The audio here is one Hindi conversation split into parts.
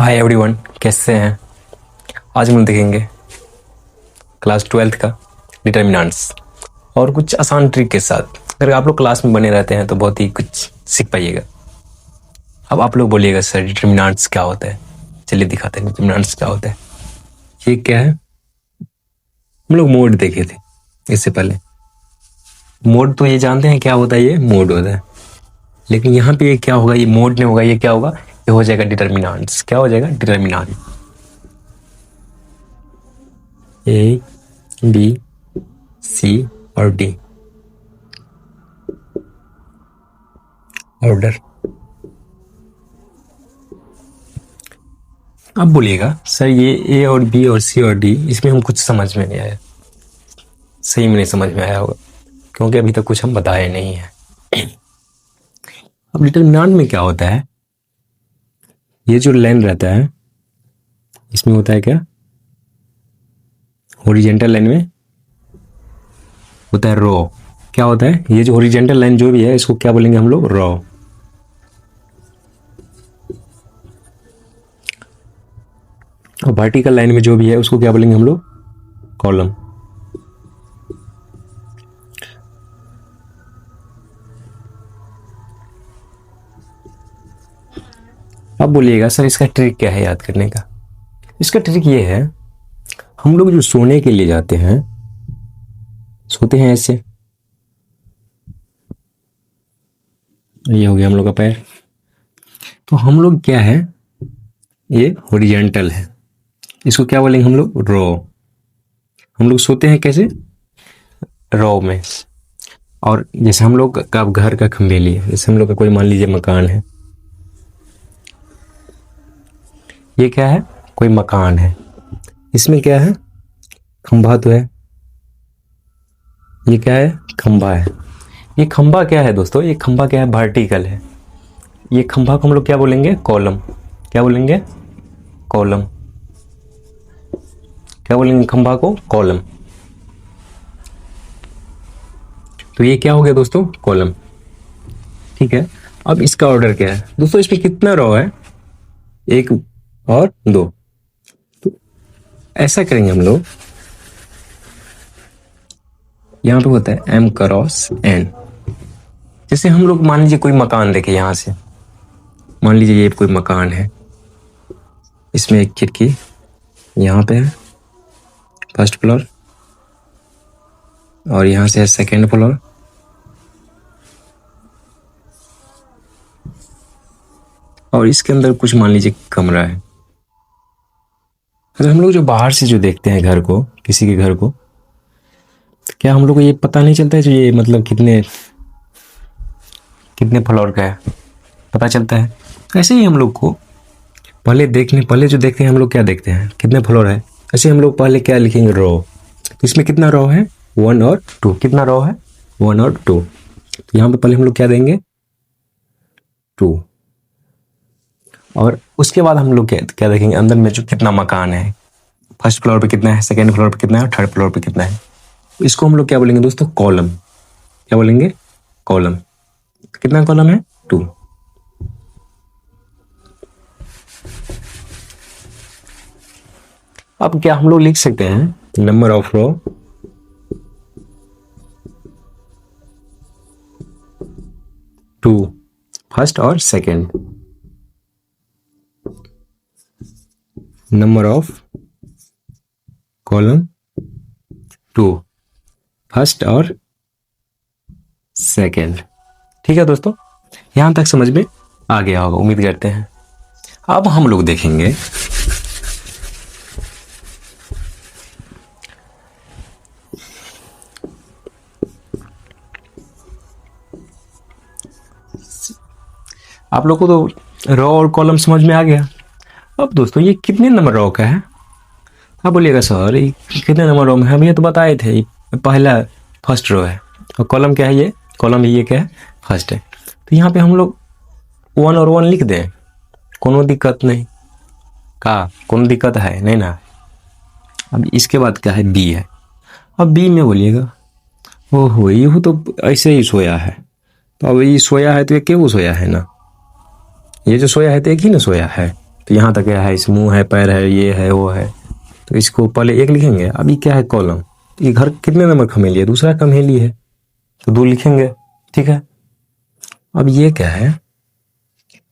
हाय एवरीवन, कैसे हैं। आज हम देखेंगे क्लास 12th का डिटर्मिनेंट्स और कुछ आसान ट्रिक के साथ। अगर आप लोग क्लास में बने रहते हैं तो बहुत ही कुछ सीख पाइएगा। अब आप लोग बोलिएगा सर डिटर्मिनेंट्स क्या होता है। चलिए दिखाते हैं डिटर्मिनेंट्स क्या होता है। ये क्या है, हम लोग मोड देखे थे इससे पहले। मोड तो ये जानते हैं क्या होता है, ये मोड होता है। लेकिन यहाँ पे ये क्या होगा, ये मोड नहीं होगा, ये क्या होगा, ये हो जाएगा डिटर्मिनेंट्स। क्या हो जाएगा, डिटर्मिनेंट। ए बी सी और डी, ऑर्डर। अब बोलिएगा सर ये ए और बी और सी और डी, इसमें हम कुछ समझ में नहीं आया। सही में नहीं समझ में आया होगा, क्योंकि अभी तक कुछ हम बताए नहीं है। अब डिटर्मिनेंट में क्या होता है, ये जो लाइन रहता है इसमें होता है क्या, हॉरिजॉन्टल लाइन में होता है रो। क्या होता है, ये जो हॉरिजॉन्टल लाइन जो भी है इसको क्या बोलेंगे हम लोग, रो। और वर्टिकल लाइन में जो भी है उसको क्या बोलेंगे हम लोग, कॉलम। अब बोलिएगा सर इसका ट्रिक क्या है याद करने का। इसका ट्रिक ये है, हम लोग जो सोने के लिए जाते हैं, सोते हैं ऐसे, ये हो गया हम लोग का पैर। तो हम लोग क्या है, ये हॉरिजॉन्टल है, इसको क्या बोलेंगे हम लोग, रो। हम लोग सोते हैं कैसे, रो में। और जैसे हम लोग का घर का खंभे लिए, जैसे हम लोग का कोई मान लीजिए मकान है, ये क्या है, कोई मकान है, इसमें क्या है, खंभा तो है, ये क्या है, खंभा है। ये खंभा क्या है दोस्तों, ये खंभा क्या है, वर्टिकल है। ये खंभा को हम लोग क्या बोलेंगे, कॉलम। क्या बोलेंगे, कॉलम। क्या बोलेंगे खंभा को, कॉलम। तो ये क्या हो गया दोस्तों, कॉलम। ठीक है। अब इसका ऑर्डर क्या है दोस्तों, इसमें कितना रो है, एक और दो। तो ऐसा करेंगे हम लोग, यहां पे होता है एम क्रॉस एन। जैसे हम लोग मान लीजिए कोई मकान देखे, यहां से मान लीजिए ये कोई मकान है, इसमें एक खिड़की यहां पे है, फर्स्ट फ्लोर, और यहां से है सेकेंड फ्लोर, और इसके अंदर कुछ मान लीजिए कमरा है। अगर हम लोग जो बाहर से जो देखते हैं घर को, किसी के घर को, तो क्या हम लोग को ये पता नहीं चलता है जो ये मतलब कितने कितने फ्लोर का है, पता चलता है। ऐसे ही हम लोग को पहले जो देखते हैं हम लोग, क्या देखते हैं, कितने फ्लोर है। ऐसे हम लोग पहले क्या लिखेंगे, रो। तो इसमें कितना रो है, 1 और 2। कितना रो है, 1 और 2। तो यहाँ पे पहले हम लोग क्या देंगे, 2। और उसके बाद हम लोग क्या देखेंगे, अंदर में जो कितना मकान है, फर्स्ट फ्लोर पे कितना है, सेकेंड फ्लोर पे कितना है, थर्ड फ्लोर पे कितना है। तो इसको हम लोग क्या बोलेंगे दोस्तों, कॉलम। क्या बोलेंगे, कॉलम। कितना कॉलम है, 2। अब क्या हम लोग लिख सकते हैं, number of row two, first और second, number of column 2, first और सेकेंड। ठीक है दोस्तों, यहां तक समझ में आ गया होगा, उम्मीद करते हैं। अब हम लोग देखेंगे आप लोग को तो रो और कॉलम समझ में आ गया। अब दोस्तों ये कितने नंबर रो का है, आप बोलिएगा सर ये कितने नंबर रो में है, हम ये तो बताए थे, ये पहला फर्स्ट रो है। और कॉलम क्या है, ये कॉलम, ये क्या है, फर्स्ट है। तो यहाँ पे हम लोग 1 और 1 लिख दें, कोनो दिक्कत नहीं का, कोनो दिक्कत है नहीं ना। अब इसके बाद क्या है, बी है। अब बी में बोलिएगा, ओहो ये तो ऐसे ही सोया है। तो अब ये सोया है तो ये क्यों सोया है ना, ये जो सोया है तो एक ही ना सोया है। तो यहाँ तक है, इस मुंह है, पैर है, ये है, वो है, तो इसको पहले 1 लिखेंगे। अब ये क्या है, कॉलम। ये घर कितने नंबर का हमेली है, दूसरा का हमेली है, तो 2 लिखेंगे, ठीक है। अब ये क्या है,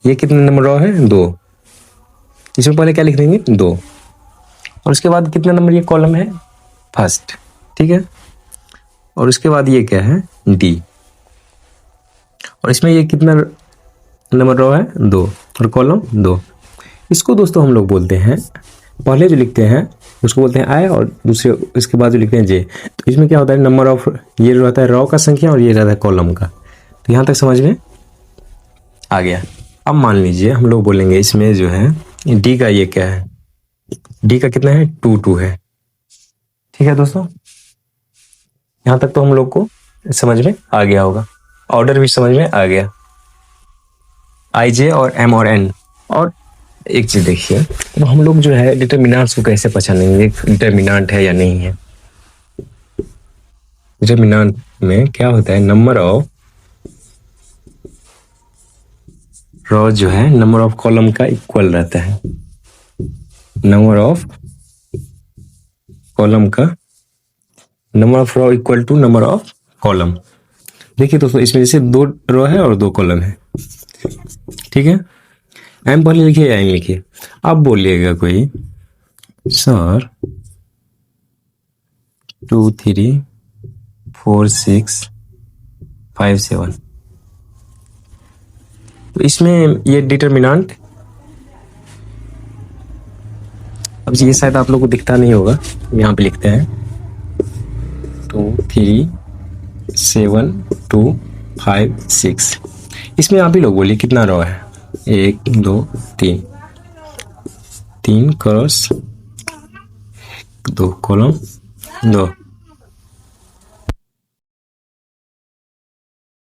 ये कितने नंबर रो है, 2, इसमें पहले क्या लिख देंगे, 2, और उसके बाद कितने नंबर ये कॉलम है, फर्स्ट, ठीक है। और उसके बाद ये क्या है, डी, और इसमें ये कितना नंबर रो है, 2, और कॉलम 2। इसको दोस्तों हम लोग बोलते हैं, पहले जो लिखते हैं उसको बोलते हैं आई, और दूसरे इसके बाद जो लिखते हैं जे। तो इसमें क्या होता है, नंबर ऑफ, ये रहता है रो का संख्या, और ये रहता है कॉलम का। तो यहाँ तक समझ में आ गया। अब मान लीजिए हम लोग बोलेंगे इसमें जो है डी का, ये क्या है, डी का कितना है, 2 2 है, ठीक है दोस्तों। यहाँ तक तो हम लोग को समझ में आ गया होगा, ऑर्डर भी समझ में आ गया, आई जे और एम और एन। और एक चीज देखिए, तो हम लोग जो है डिटर्मिनेंट्स को कैसे पहचानेंगे, एक डिटर्मिनेंट है या नहीं है। डिटर्मिनेंट में क्या होता है, नंबर ऑफ रो जो है नंबर ऑफ कॉलम का इक्वल रहता है, नंबर ऑफ कॉलम का, number of row equal to number of column. देखिए दोस्तों, इसमें जैसे 2 रो है और 2 कॉलम है, ठीक है। एम पहले लिखिए या एन लिखिए। अब बोलिएगा कोई, सर 2 3 4 6 5 7, तो इसमें ये डिटर्मिनेंट, अब ये शायद आप लोग को दिखता नहीं होगा, यहाँ पे लिखते हैं 2 3 7 2 5 6। इसमें आप ही लोग बोलिए कितना रो है, 1 2 3, 3 क्रॉस 2 कॉलम 2,